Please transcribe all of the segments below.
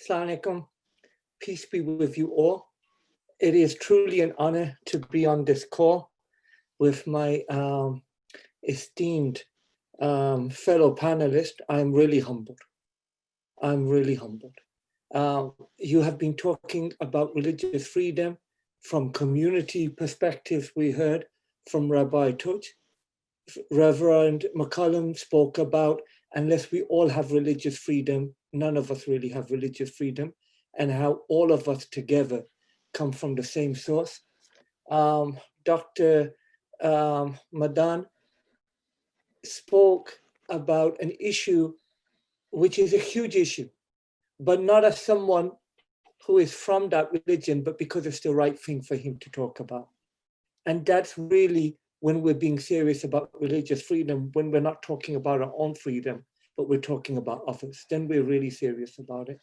Assalamu alaikum. Peace be with you all. It is truly an honor to be on this call with my esteemed fellow panelist. I'm really humbled. I'm really humbled. You have been talking about religious freedom from community perspectives. We heard from Rabbi Tuj. Reverend McCollum spoke about, unless we all have religious freedom, none of us really have religious freedom, and how all of us together come from the same source. Dr. Madan spoke about an issue which is a huge issue, but not as someone who is from that religion, but because it's the right thing for him to talk about. And that's really when we're being serious about religious freedom, when we're not talking about our own freedom, but we're talking about others, then we're really serious about it.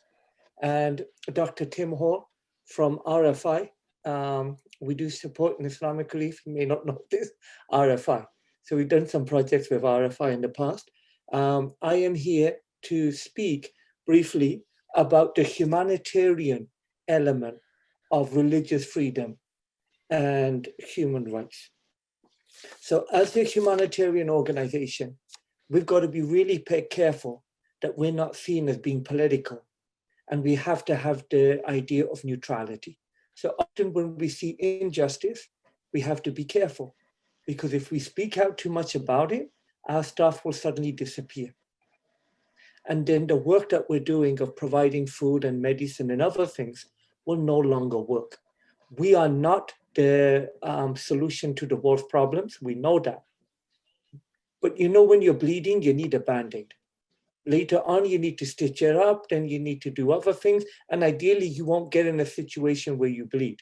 And Dr. Tim Hall from RFI, we do support in Islamic Relief, you may not know this, RFI. So we've done some projects with RFI in the past. I am here to speak briefly about the humanitarian element of religious freedom and human rights. So as a humanitarian organization, we've got to be really careful that we're not seen as being political, and we have to have the idea of neutrality. So often when we see injustice, we have to be careful, because if we speak out too much about it, our staff will suddenly disappear. And then the work that we're doing of providing food and medicine and other things will no longer work. We are not the solution to the world's problems, we know that. But you know, when you're bleeding, you need a Band-Aid. Later on, you need to stitch it up, then you need to do other things, and ideally you won't get in a situation where you bleed.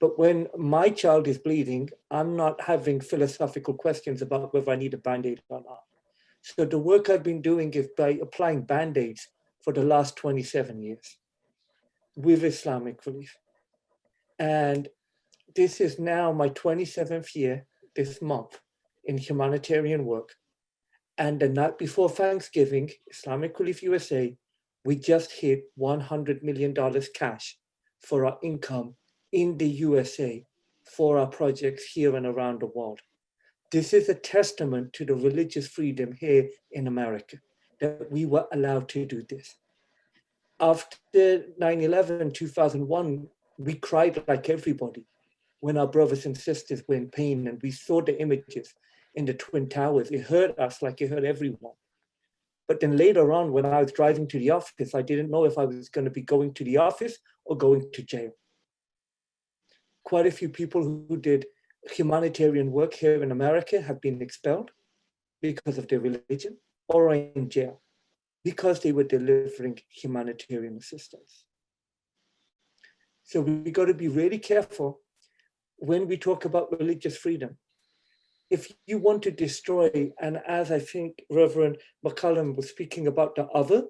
But when my child is bleeding, I'm not having philosophical questions about whether I need a Band-Aid or not. So the work I've been doing is by applying Band-Aids for the last 27 years with Islamic Relief. And this is now my 27th year this month in humanitarian work. And the night before Thanksgiving, Islamic Relief USA, we just hit $100 million cash for our income in the USA for our projects here and around the world. This is a testament to the religious freedom here in America, that we were allowed to do this. After 9/11, 2001, we cried like everybody when our brothers and sisters were in pain, and we saw the images in the Twin Towers. It hurt us like it hurt everyone. But then later on, when I was driving to the office, I didn't know if I was going to be going to the office or going to jail. Quite a few people who did humanitarian work here in America have been expelled because of their religion or in jail because they were delivering humanitarian assistance. So we got to be really careful when we talk about religious freedom. If you want to destroy, and as I think Reverend McCollum was speaking about the other,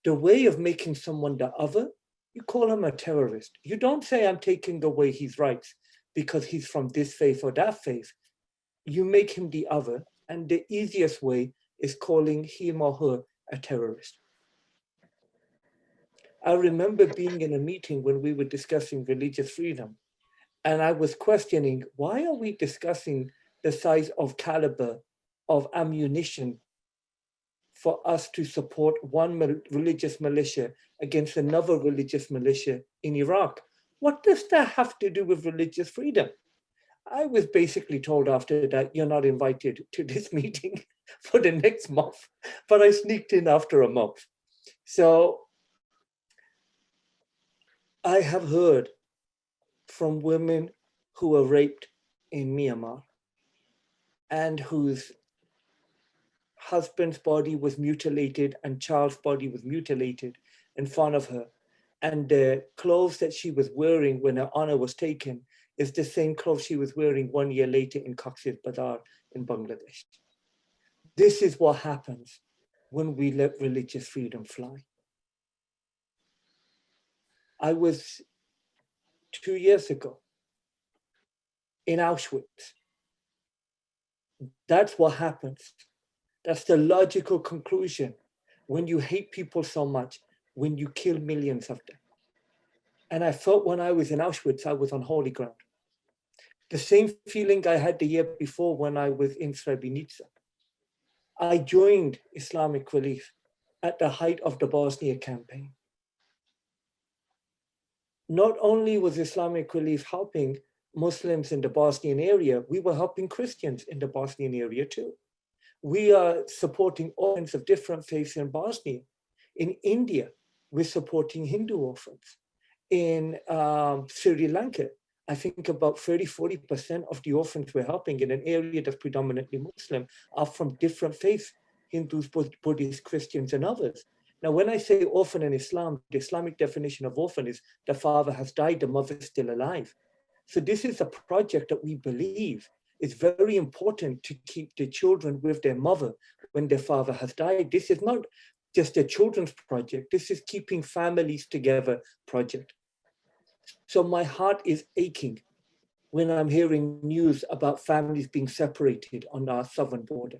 the way of making someone the other, you call him a terrorist. You don't say, I'm taking away his rights because he's from this faith or that faith. You make him the other, and the easiest way is calling him or her a terrorist. I remember being in a meeting when we were discussing religious freedom, and I was questioning, why are we discussing the size of caliber of ammunition for us to support one religious militia against another religious militia in Iraq? What does that have to do with religious freedom? I was basically told after that, you're not invited to this meeting for the next month, but I sneaked in after a month. So I have heard from women who were raped in Myanmar and whose husband's body was mutilated and child's body was mutilated in front of her. And the clothes that she was wearing when her honor was taken is the same clothes she was wearing 1 year later in Cox's Bazar in Bangladesh. This is what happens when we let religious freedom fly. I was 2 years ago in Auschwitz. That's what happens. That's the logical conclusion. When you hate people so much, when you kill millions of them. And I felt when I was in Auschwitz, I was on holy ground. The same feeling I had the year before when I was in Srebrenica. I joined Islamic Relief at the height of the Bosnia campaign. Not only was Islamic Relief helping Muslims in the Bosnian area, we were helping Christians in the Bosnian area too. We are supporting orphans of different faiths in Bosnia. In India, we're supporting Hindu orphans. In Sri Lanka, I think about 30–40% of the orphans we're helping in an area that's predominantly Muslim are from different faiths, Hindus, Buddhists, Christians, and others. Now, when I say orphan in Islam, the Islamic definition of orphan is the father has died, the mother is still alive. So this is a project that we believe is very important to keep the children with their mother when their father has died. This is not just a children's project. This is keeping families together project. So my heart is aching when I'm hearing news about families being separated on our southern border.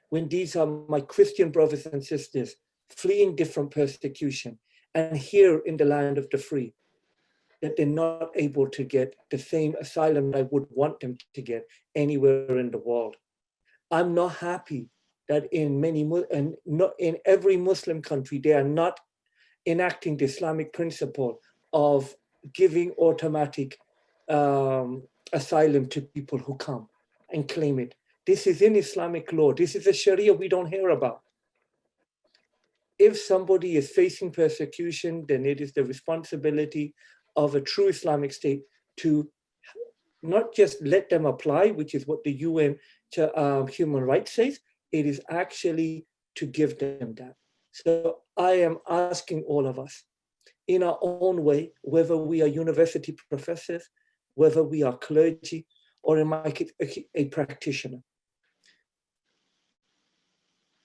When these are my Christian brothers and sisters fleeing different persecution, and here in the land of the free, that they're not able to get the same asylum I would want them to get anywhere in the world. I'm not happy that in every Muslim country, they are not enacting the Islamic principle of giving automatic asylum to people who come and claim it. This is in Islamic law. This is a Sharia we don't hear about. If somebody is facing persecution, then it is the responsibility of a true Islamic state to not just let them apply, which is what the UN human rights says, it is actually to give them that. So I am asking all of us, in our own way, whether we are university professors, whether we are clergy, or in my case, a practitioner.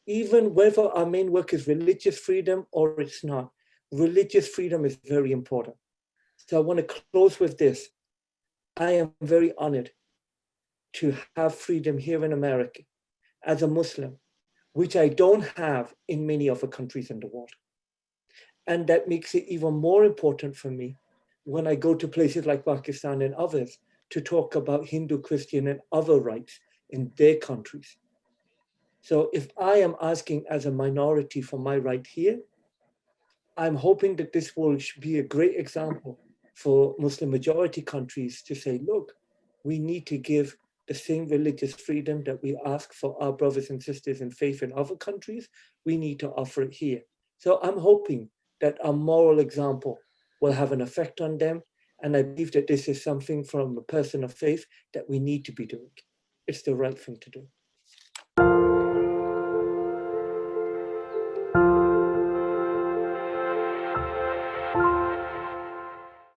Even whether our main work is religious freedom or it's not, religious freedom is very important. So I want to close with this. I am very honored to have freedom here in America as a Muslim, which I don't have in many other countries in the world. And that makes it even more important for me when I go to places like Pakistan and others to talk about Hindu, Christian, and other rights in their countries. So if I am asking as a minority for my right here, I'm hoping that this will be a great example for Muslim majority countries to say, look, we need to give the same religious freedom that we ask for our brothers and sisters in faith in other countries, we need to offer it here. So I'm hoping that our moral example will have an effect on them. And I believe that this is something from a person of faith that we need to be doing. It's the right thing to do.